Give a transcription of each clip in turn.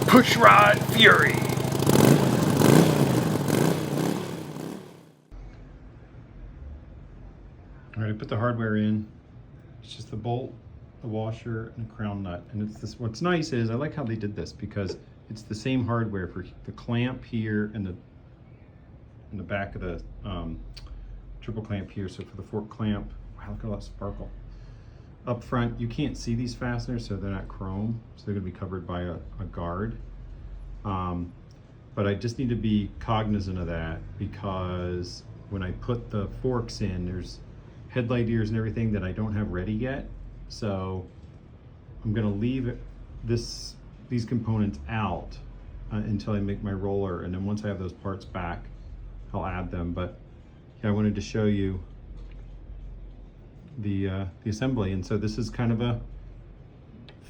Push Rod Fury. All right, I put the hardware in. It's just the bolt, the washer, and a crown nut. And it's this. What's nice is I like how they did this because it's the same hardware for the clamp here and the back of the triple clamp here. So for the fork clamp, wow, look at all that sparkle. Up front, you can't see these fasteners, so they're not chrome, so they're gonna be covered by a guard. But I just need to be cognizant of that because when I put the forks in, there's headlight ears and everything that I don't have ready yet. So I'm gonna leave these components out until I make my roller, and then once I have those parts back, I'll add them. But yeah, I wanted to show you the assembly. And so this is kind of a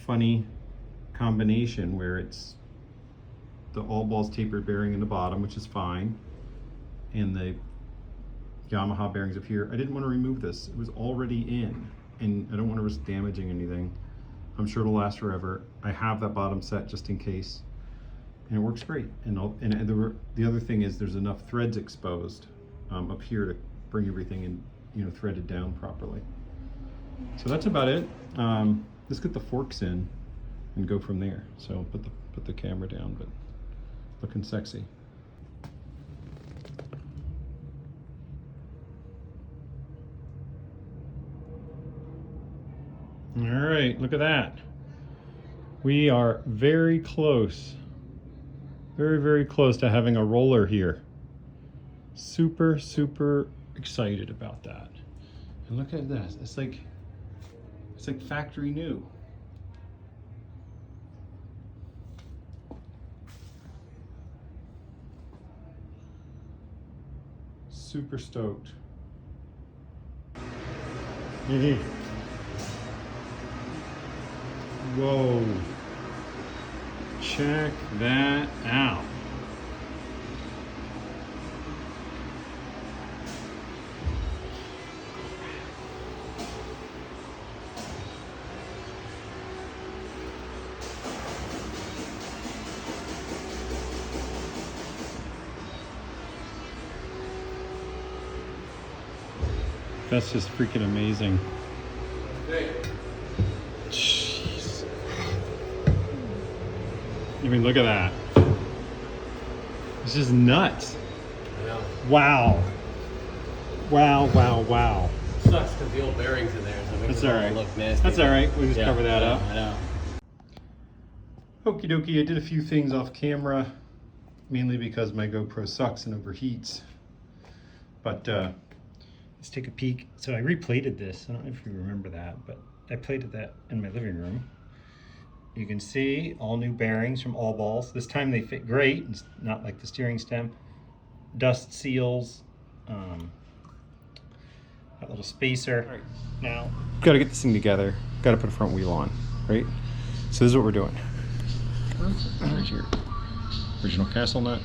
funny combination where it's the all balls tapered bearing in the bottom, which is fine, and the Yamaha bearings up here. I didn't want to remove this. It was already in, and I don't want to risk damaging anything. I'm sure it'll last forever. I have that bottom set just in case, and it works great. And the other thing is there's enough threads exposed up here to bring everything in, you know, threaded down properly. So that's about it. Let's get the forks in and go from there. So put the camera down, but looking sexy. All right, look at that. We are very close, very close to having a roller here. Super excited about that. And look at this, it's like factory new. Super stoked. Whoa, check that out. That's just freaking amazing. Jeez. I mean, look at that. It's just nuts. I know. Wow. Wow. Sucks because the old bearings in there, so it makes That's it all right. look nasty. That's all right. We'll just cover that up. I know. Okie dokie, I did a few things off camera, mainly because my GoPro sucks and overheats. But let's take a peek. So I replated this. I don't know if you remember that, but I plated that in my living room. You can see all new bearings from All Balls. This time they fit great. It's not like the steering stem. Dust seals. That little spacer. All right, now got to get this thing together. Got to put a front wheel on, right? So this is what we're doing. Right here. Original castle nut.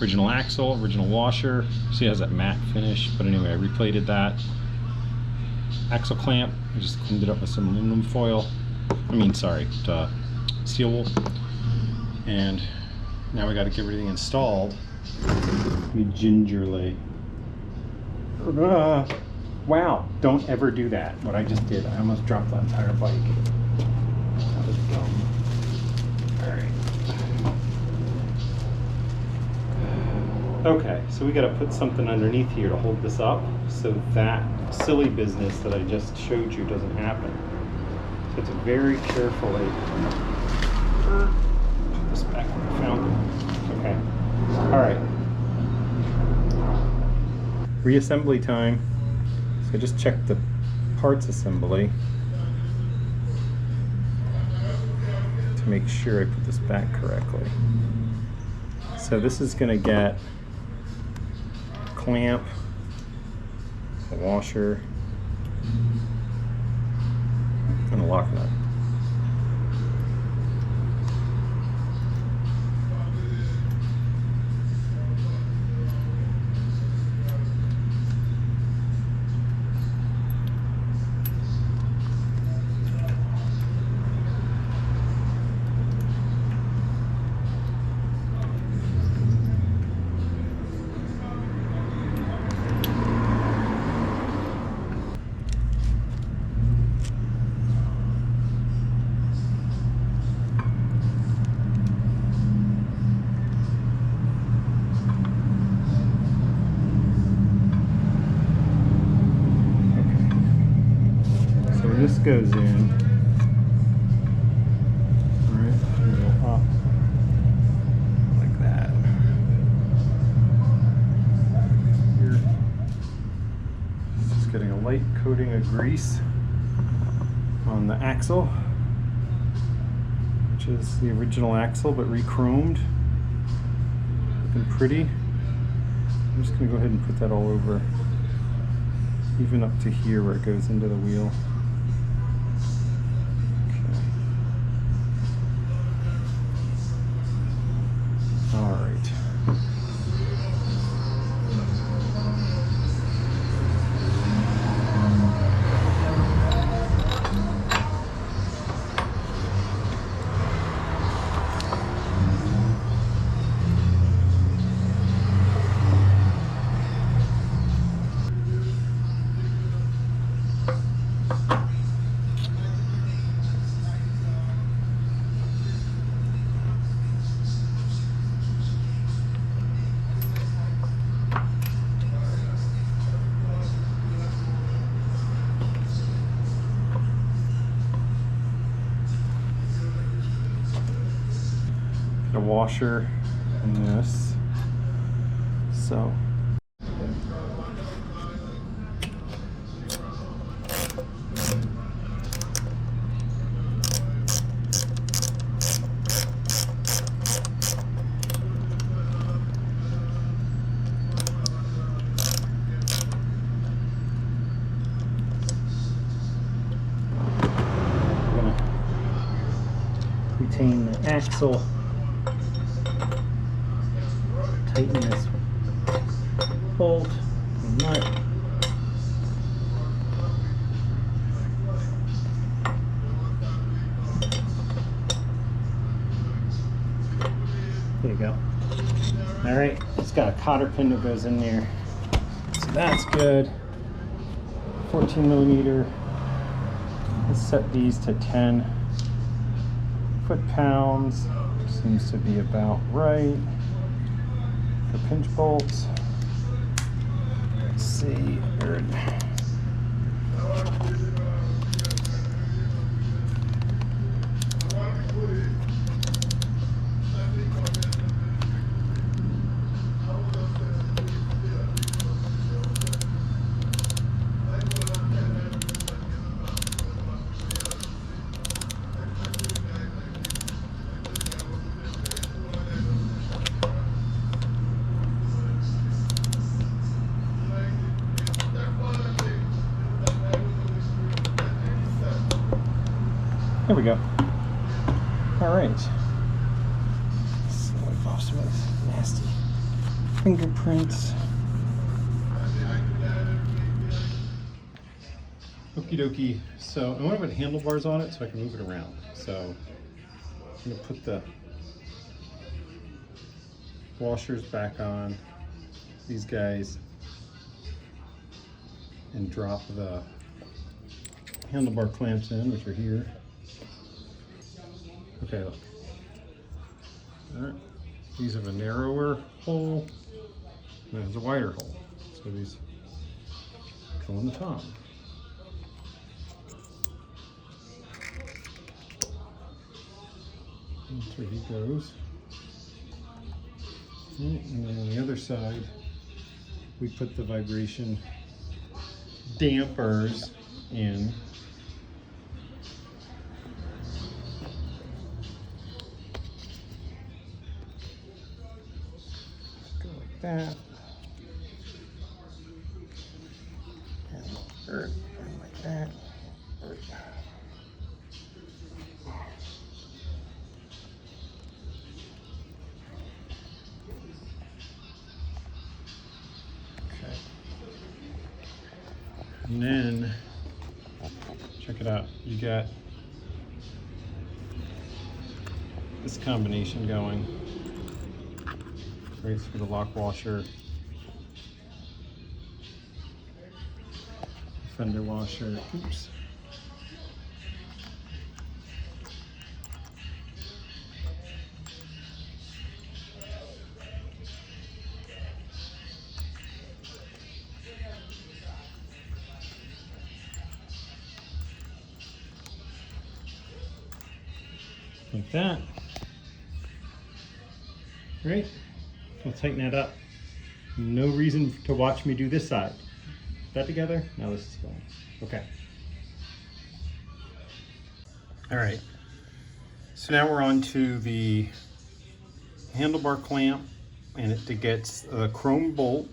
Original axle, original washer. See, it has that matte finish. But anyway, I replated that. Axle clamp, I just cleaned it up with some aluminum foil. Steel wool. And now we got to get everything installed. Gingerly. Wow, don't ever do that. What I just did, I almost dropped the entire bike. That was dumb. Alright. Okay, so we got to put something underneath here to hold this up so that silly business that I just showed you doesn't happen. So it's very carefully put this back where I found it. Okay, all right. Reassembly time. So I just checked the parts assembly to make sure I put this back correctly. So this is going to get clamp, a washer, and a lock nut. goes in. Alright, go up like that. Here, just getting a light coating of grease on the axle, which is the original axle but re-chromed. Looking pretty. I'm just going to go ahead and put that all over, even up to here where it goes into the wheel. Okay. All right. A washer in this, so I'm gonna retain the axle. Tighten this bolt and nut. There you go. All right, it's got a cotter pin that goes in there, so that's good. 14 millimeter. Let's set these to 10 foot-pounds. Seems to be about right. The pinch bolts. Let's see. There we go. All right. Let's wipe off some of this nasty fingerprints. Okie dokie. So I want to put handlebars on it so I can move it around. So I'm going to put the washers back on these guys and drop the handlebar clamps in, which are here. Okay, look. All right. These have a narrower hole, and there's a wider hole. So these go in the top. That's where he goes. And then on the other side, we put the vibration dampers in. Go like that. And like that. Okay. And then, check it out. You got this combination going. Right for the lock washer, fender washer. Oops. like that. Right? I'll tighten that up. No reason to watch me do this side. That together? Now this is going. Okay. All right. So now we're on to the handlebar clamp, and it gets a chrome bolt,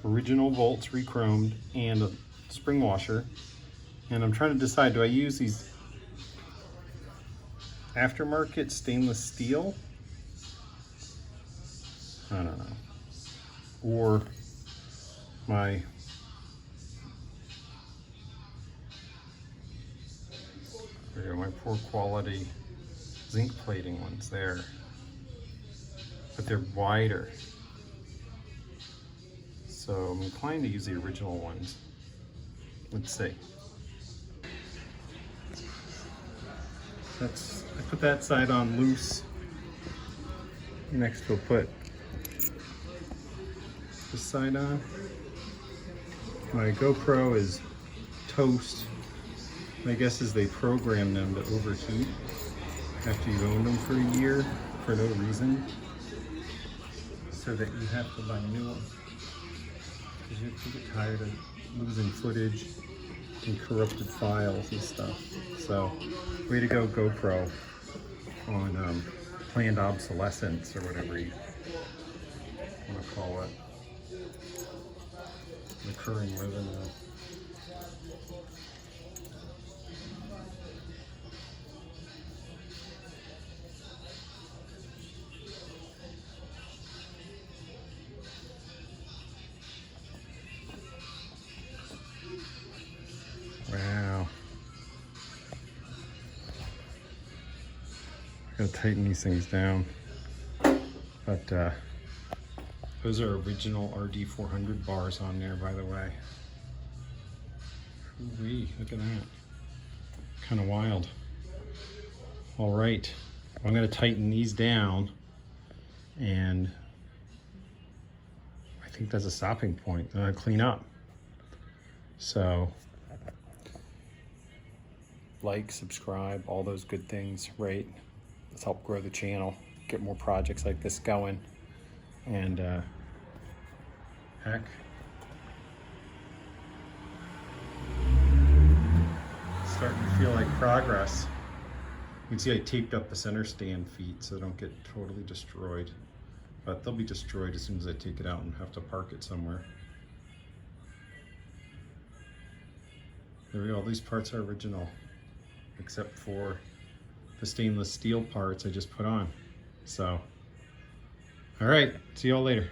original bolts re-chromed, and a spring washer. And I'm trying to decide, do I use these aftermarket stainless steel? I don't know. Or my poor quality zinc plating ones there, but they're wider. So I'm inclined to use the original ones. Let's see. I put that side on loose. Next we'll put this side on. My GoPro is toast. My guess is they program them to overheat after you've owned them for a year for no reason, so that you have to buy a new one. Because you get tired of losing footage and corrupted files and stuff. So, way to go GoPro on planned obsolescence, or whatever you want to call it. Recurring revenue. Wow. Gotta tighten these things down. But those are original RD400 bars on there, by the way. Ooh-wee, look at that. Kind of wild. All right, I'm gonna tighten these down, and I think that's a stopping point. I'm gonna clean up. So, like, subscribe, all those good things, right? Let's help grow the channel, get more projects like this going. And heck, it's starting to feel like progress. You can see I taped up the center stand feet so they don't get totally destroyed, but they'll be destroyed as soon as I take it out and have to park it somewhere. There we go, all these parts are original, except for the stainless steel parts I just put on. So, all right, see y'all later.